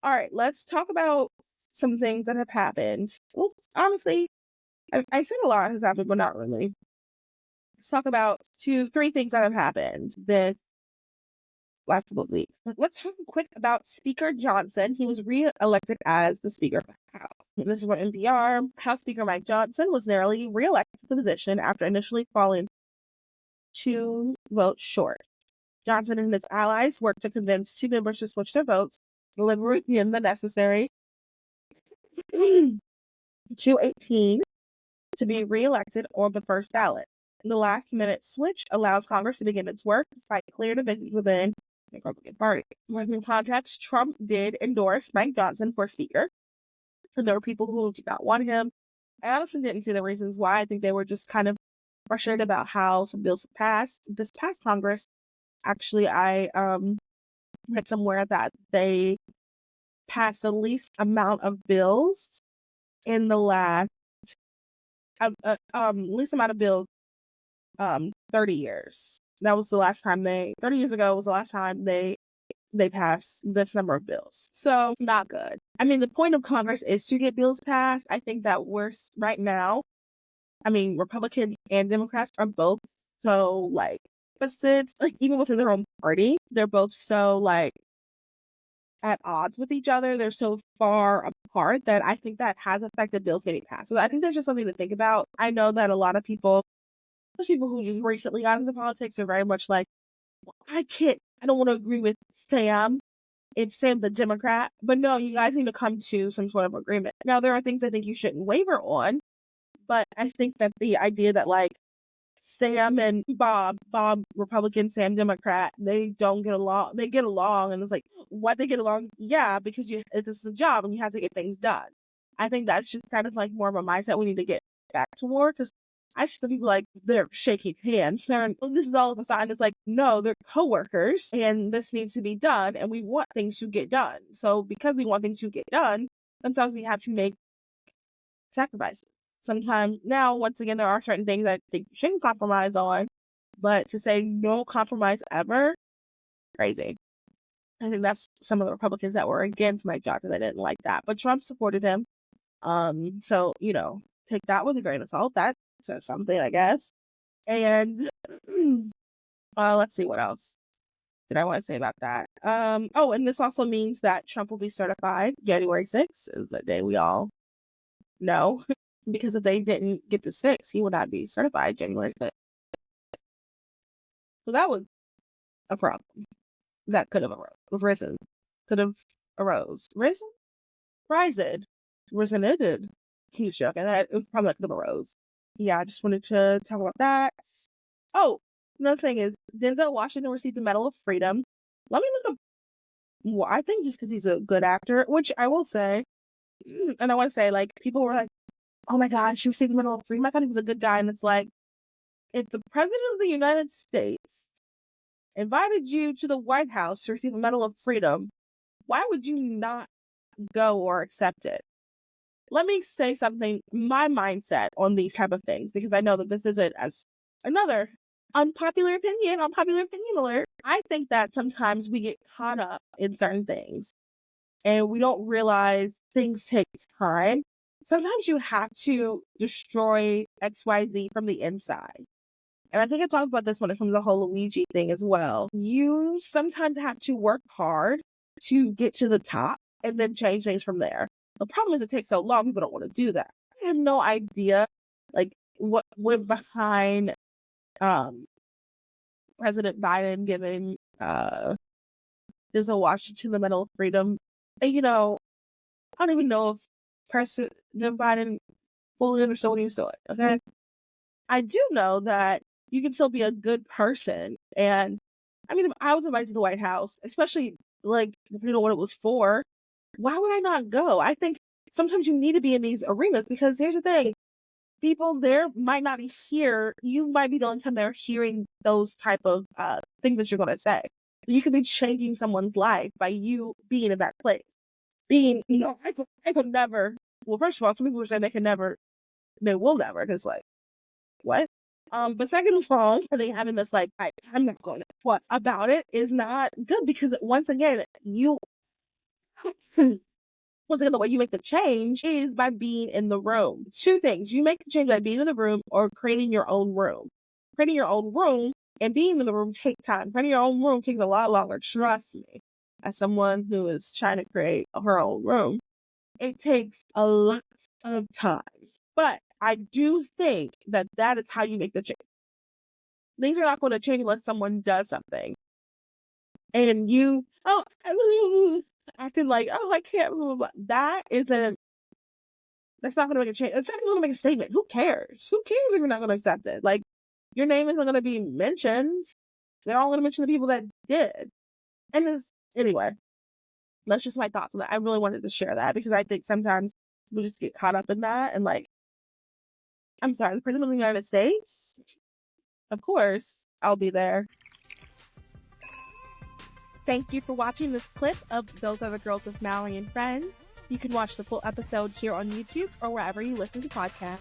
All right, let's talk about some things that have happened. Well, honestly, I said a lot has happened, but not really. Let's talk about three things that have happened this last couple of weeks. Let's talk quick about Speaker Johnson. He was re-elected as the Speaker of the House. This is what NPR. House Speaker Mike Johnson was narrowly re-elected to the position after initially falling 2 votes short. Johnson and his allies worked to convince 2 members to switch their votes, delivering him the necessary 218 to be reelected on the first ballot. The last-minute switch allows Congress to begin its work despite clear divisions within the Republican Party. Within context, Trump did endorse Mike Johnson for Speaker, and there were people who did not want him. I honestly didn't see the reasons why. I think they were just kind of frustrated about how some bills passed this past Congress. Actually, I read somewhere that they passed the least amount of bills in the least amount of bills 30 years. That was the last time 30 years ago was the last time they passed this number of bills. So not good. I mean, the point of Congress is to get bills passed. I think that we're right now, I mean, Republicans and Democrats are both so like opposites, like even within their own party, they're both so like at odds with each other. They're so far apart that I think that has affected bills getting passed. So I think there's just something to think about. I know that a lot of people, those people who just recently got into politics, are very much like, well, I don't want to agree with Sam. It's Sam the Democrat. But no, you guys need to come to some sort of agreement. Now, there are things I think you shouldn't waver on, but I think that the idea that like Sam and Bob Republican, Sam Democrat, they don't get along. They get along, and it's like, what, they get along? Yeah, because this is a job and you have to get things done. I think that's just kind of like more of a mindset we need to get back toward, because I see people like they're shaking hands. This is all of a sudden. It's like, no, they're coworkers, and this needs to be done, and we want things to get done. So because we want things to get done, sometimes we have to make sacrifices. Sometimes now, once again, there are certain things I think you shouldn't compromise on, but to say no compromise ever, crazy. I think that's some of the Republicans that were against Mike Johnson. They didn't like that, but Trump supported him. So take that with a grain of salt. That says something, I guess. And let's see what else did I want to say about that. And this also means that Trump will be certified January 6th, is the day we all know. Because if they didn't get the 6, he would not be certified January 5th. So that was a problem that could have arisen. Could have arose. Resonated. He's joking. It was probably like the arose. Yeah, I just wanted to talk about that. Oh, another thing is Denzel Washington received the Medal of Freedom. Let me look up. Well, I think just because he's a good actor, which I will say, and I want to say, like, people were like, oh my God, she received the Medal of Freedom. I thought he was a good guy. And it's like, if the President of the United States invited you to the White House to receive a Medal of Freedom, why would you not go or accept it? Let me say something, my mindset on these type of things, because I know that this isn't as another unpopular opinion alert. I think that sometimes we get caught up in certain things and we don't realize things take time. Sometimes you have to destroy XYZ from the inside. And I think I talked about this when it comes to the whole Luigi thing as well. You sometimes have to work hard to get to the top and then change things from there. The problem is it takes so long, people don't want to do that. I have no idea like what went behind President Biden giving Denzel Washington the Medal of Freedom. And, I don't even know if President Biden fully understood what he was doing. Okay. I do know that you can still be a good person. And I mean, if I was invited to the White House, especially like, depending on what it was for, why would I not go? I think sometimes you need to be in these arenas, because here's the thing. People there might not hear, you might be the only time they're hearing those type of things that you're going to say. You could be changing someone's life by you being in that place. I could never, well, first of all, some people are saying they will never, because like, what? But second of all, are they having this like, I'm not going to, what about it is not good, because once again, Once again, the way you make the change is by being in the room. Two things. You make the change by being in the room or creating your own room. Creating your own room and being in the room takes time. Creating your own room takes a lot longer. Trust me. As someone who is trying to create her own room, it takes a lot of time. But I do think that that is how you make the change. Things are not going to change unless someone does something. And you, acting like, oh, I can't, blah, blah, blah. That's not going to make a change. It's not going to make a statement. Who cares? Who cares if you're not going to accept it? Like, your name isn't going to be mentioned. They're all going to mention the people that did. And anyway, that's just my thoughts on that. I really wanted to share that because I think sometimes we just get caught up in that. And like, I'm sorry, the President of the United States? Of course, I'll be there. Thank you for watching this clip of Those Other Girls with Mallory and Friends. You can watch the full episode here on YouTube or wherever you listen to podcasts.